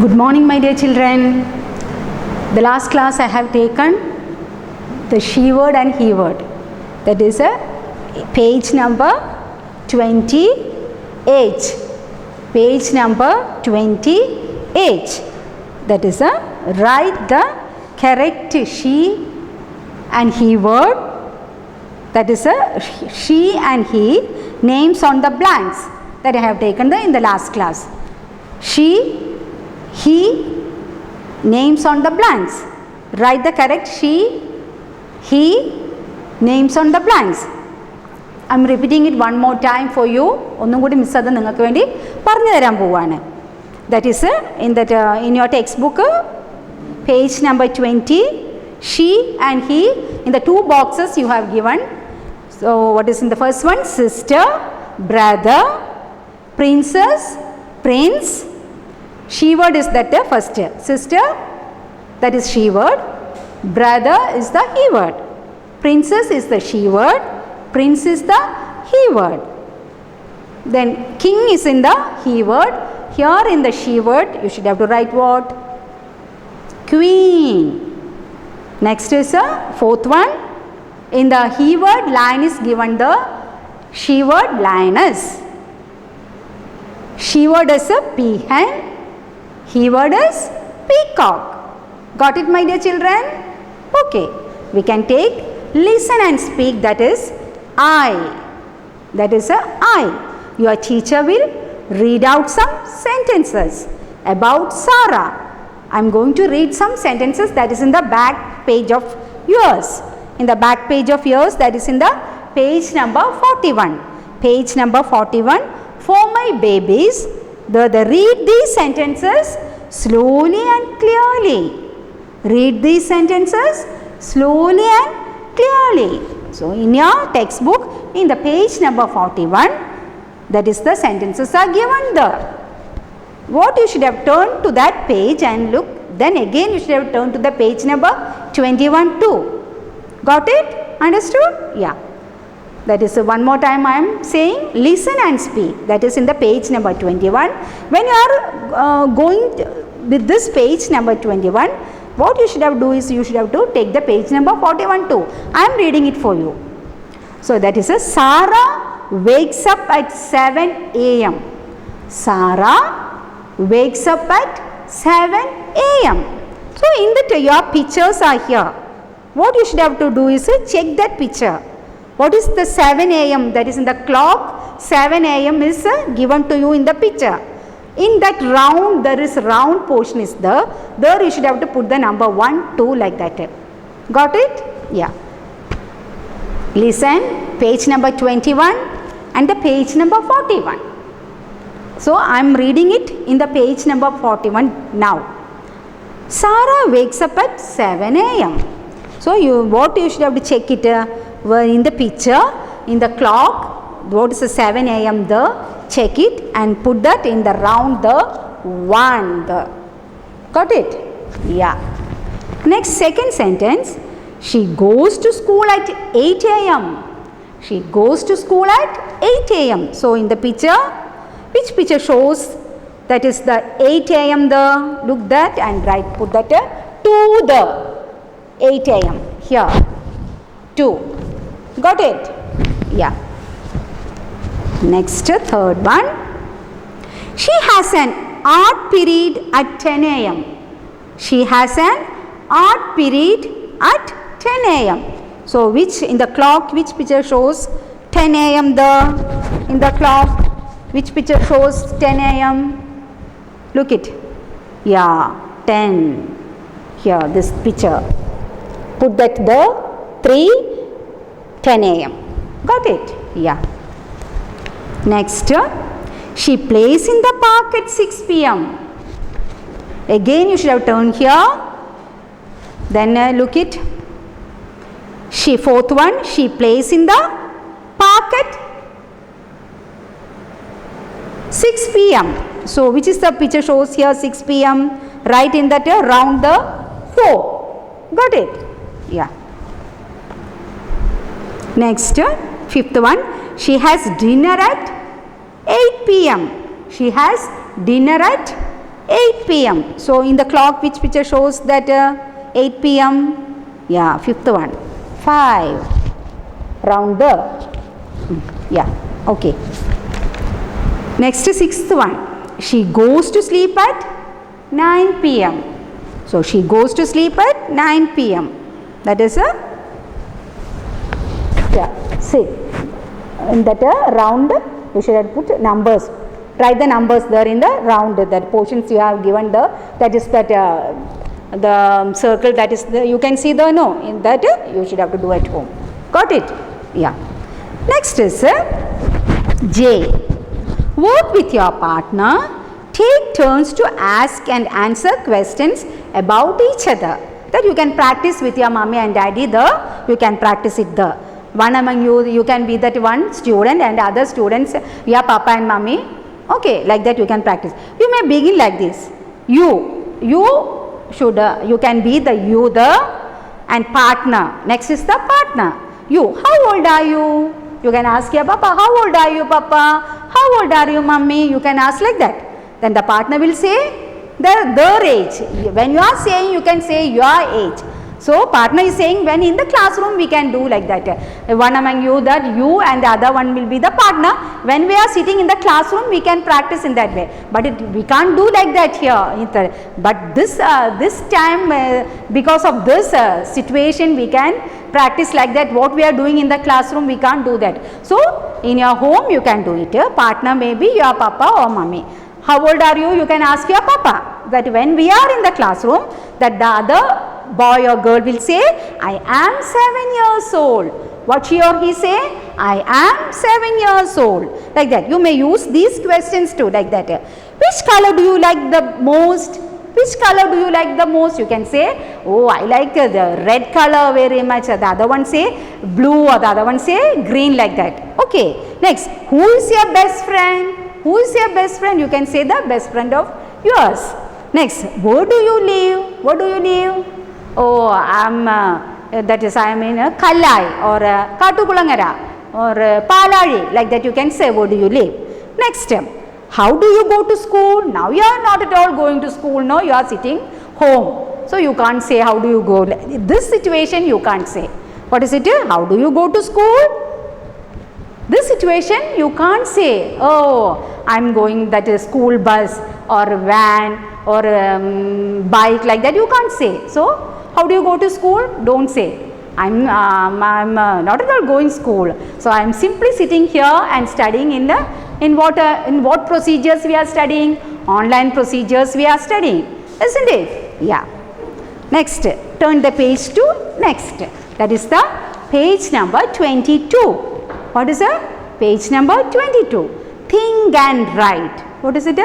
Good morning, my dear children. The last class I have taken the she word and he word. That is a page number 28. Page number 28. That is a write the correct she and he word. That is a she and he names on the blanks that I have taken in the last class. She, he, names on the blanks. Write the correct she, he, names on the blanks. I am repeating it one more time for you. That is in your textbook, page number 20. She and he, in the two boxes you have given. So what is in the first one? Sister, brother, princess, prince. She word is that the first. Sister, that is she word. Brother is the he word. Princess is the she word. Prince is the he word. Then king is in the he word. Here in the she word you should have to write what? Queen. Next is the fourth one. In the he word lion is given the she word lioness. She word is a peahen. He word is peacock. Got it, my dear children? Okay. We can take listen and speak, that is I. That is a I. Your teacher will read out some sentences about Sarah. I am going to read some sentences that is in the back page of yours. In the back page of yours, that is in the page number 41. Page number 41. For my babies, read these sentences slowly and clearly. Read these sentences slowly and clearly. So, in your textbook, in the page number 41, that is the sentences are given there. What you should have turned to that page and look, then again you should have turned to the page number 21 too. Got it? Understood? Yeah. That is one more time I am saying listen and speak. That is in the page number 21. When you are going with this page number 21, what you should have do is you should have to take the page number 41 too. I am reading it for you. So that is a Sarah wakes up at 7 a.m. Sarah wakes up at 7 a.m. So in the your pictures are here. What you should have to do is check that picture. What is the 7 a.m. that is in the clock? 7 a.m. is given to you in the picture. In that round, there is round portion is there. There you should have to put the number 1, 2 like that. Got it? Yeah. Listen, page number 21 and the page number 41. So I am reading it in the page number 41 now. Sarah wakes up at 7 a.m. So what you should have to check it in the picture, in the clock, what is the 7 a.m. there, check it and put that in the round the 1 there. Got it? Yeah. Next second sentence, she goes to school at 8 a.m. She goes to school at 8 a.m. So in the picture, which picture shows that is the 8 a.m. there? Look that and write, put that to the 8 a.m. here. 2. Got it? Yeah. Next, third one. She has an art period at 10 a.m. She has an art period at 10 a.m. So, which in the clock, which picture shows 10 a.m. there? In the clock, which picture shows 10 a.m.? Look it. Yeah, 10. Here, this picture. Put that there. 3, 10 a.m. Got it? Yeah. Next, she plays in the park at 6 p.m. Again, you should have turned here. Then look it. Fourth one, she plays in the park at 6 p.m. So, which is the picture shows here 6 p.m. Right in that round the 4. Got it? Yeah. Next, fifth one, she has dinner at 8 p.m. She has dinner at 8 p.m. So in the clock, which picture shows that 8 p.m.? Yeah, fifth one. 5. Round the. Yeah, okay. Next, sixth one. She goes to sleep at 9 p.m. So she goes to sleep at 9 p.m. That is a say in that round you should have put numbers. Write the numbers there in the round, that portions you have given that is that the circle, that is the, you can see the no in that you should have to do at home. Got it? Yeah. Next is J. Work with your partner. Take turns to ask and answer questions about each other. That you can practice with your mommy and daddy there. You can practice it there. One among you can be that one student and other students, your papa and mommy. Okay, like that you can practice. You may begin like this. You should, you can be the you and partner. Next is the partner. You, how old are you? You can ask your papa, how old are you, papa? How old are you, mommy? You can ask like that. Then the partner will say their age. When you are saying, you can say your age. So partner is saying when in the classroom we can do like that. One among you, that you, and the other one will be the partner. When we are sitting in the classroom, we can practice in that way. But we can't do like that here. But this time, because of this situation, we can practice like that. What we are doing in the classroom, we can't do that. So in your home, you can do it. Partner may be your papa or mommy. How old are you? You can ask your papa. That when we are in the classroom, that the other boy or girl will say, I am 7 years old. What she or he say? I am 7 years old. Like that. You may use these questions too, like that. Which color do you like the most? Which color do you like the most? You can say, oh, I like the red color very much. The other one say blue, or the other one say green, like that. Okay. Next, who is your best friend? Who is your best friend? You can say the best friend of yours. Next, where do you live? Where do you live? Oh, I am in Kallai or Katukulangara or Palari, like that you can say where do you live. Next, how do you go to school? Now you are not at all going to school, no, you are sitting home. So you can't say how do you go. This situation you can't say. What is it? How do you go to school? This situation you can't say, oh, I am going that is school bus or van or bike, like that you can't say. So how do you go to school? Don't say. I'm not at all going school. So I am simply sitting here and studying in what procedures we are studying? Online procedures we are studying, isn't it? Yeah. Next, turn the page to next. That is the page number 22. What is it? Page number 22. Think and write. What is it?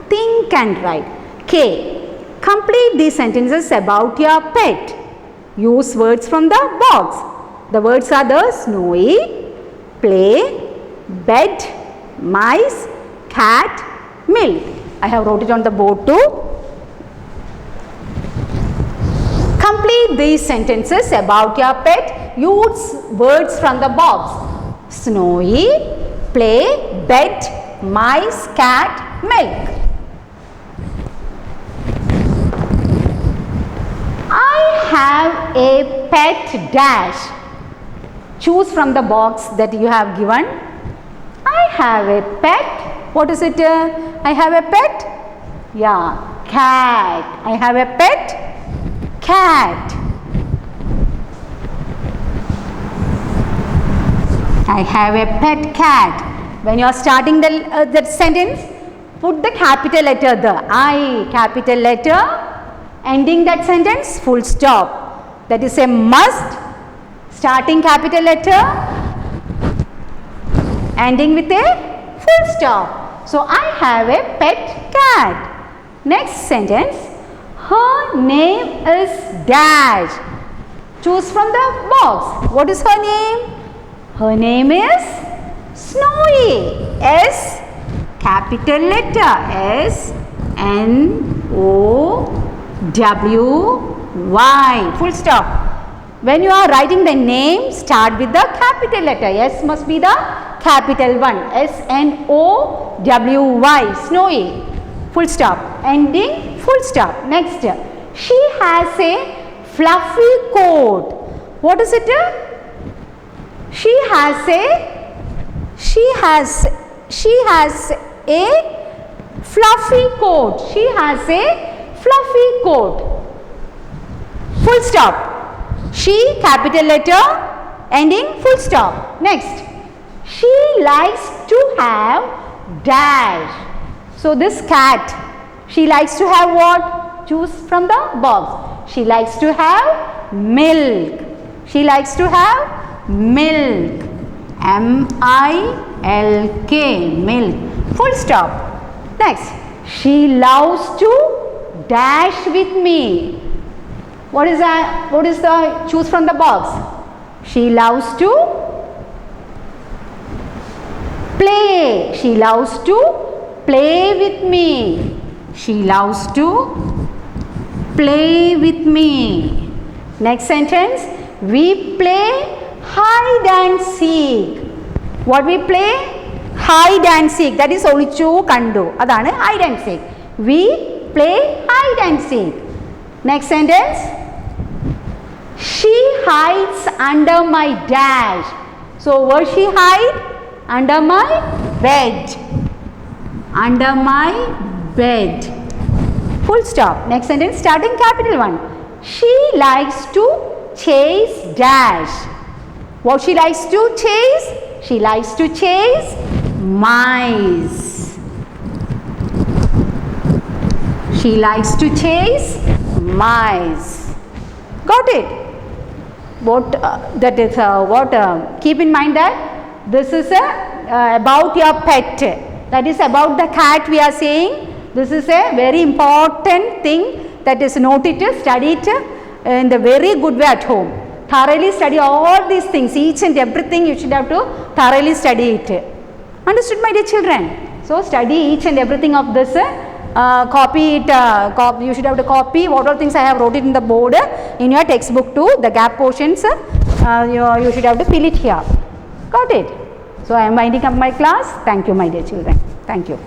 Think and write. K. Complete these sentences about your pet. Use words from the box. The words are the snowy, play, bed, mice, cat, milk. I have wrote it on the board too. Complete these sentences about your pet. Use words from the box. Snowy, play, bed, mice, cat, milk. I have a pet dash. Choose from the box that you have given. I have a pet. What is it? I have a pet? Yeah, cat. I have a pet? Cat. I have a pet cat. When you are starting that sentence, put the capital letter, the I capital letter, ending that sentence, full stop. That is a must. Starting capital letter, ending with a full stop. So I have a pet cat. Next sentence, her name is dash. Choose from the box. What is her name? Her name is Snowy. S capital letter S N O W Y. Full stop. When you are writing the name, start with the capital letter. S must be the capital one. S N O W Y. Snowy. full stop. Ending, full stop. Next, she has a fluffy coat. What is it? She has a fluffy coat. She has a fluffy coat. Full stop. She, capital letter, ending, full stop. Next, she likes to have dash. So this cat, she likes to have what? Choose from the box. She likes to have milk. She likes to have milk. M-I-L-K, milk. Full stop. Next, she loves to dash with me. What is that? What is the choose from the box? She loves to play. She loves to play with me. She loves to play with me. Next sentence. We play hide and seek. What we play? Hide and seek. That is olichu kandu. Adana hide and seek. We play hide and seek. Next sentence. She hides under my dash. So where she hide? Under my bed. Under my bed. Full stop. Next sentence starting capital one. She likes to chase dash. What she likes to chase? She likes to chase mice. She likes to chase mice. Got it? What that is what keep in mind that this is about your pet. That is about the cat we are saying. This is a very important thing that is noted, study it in the very good way at home. Thoroughly study all these things, each and everything you should have to thoroughly study it. Understood, my dear children? So study each and everything of this. Copy it, you should have to copy what all things I have wrote it in the board in your textbook too. The gap portions you should have to fill it here. Got it? So I am winding up my class. Thank you, my dear children. Thank you.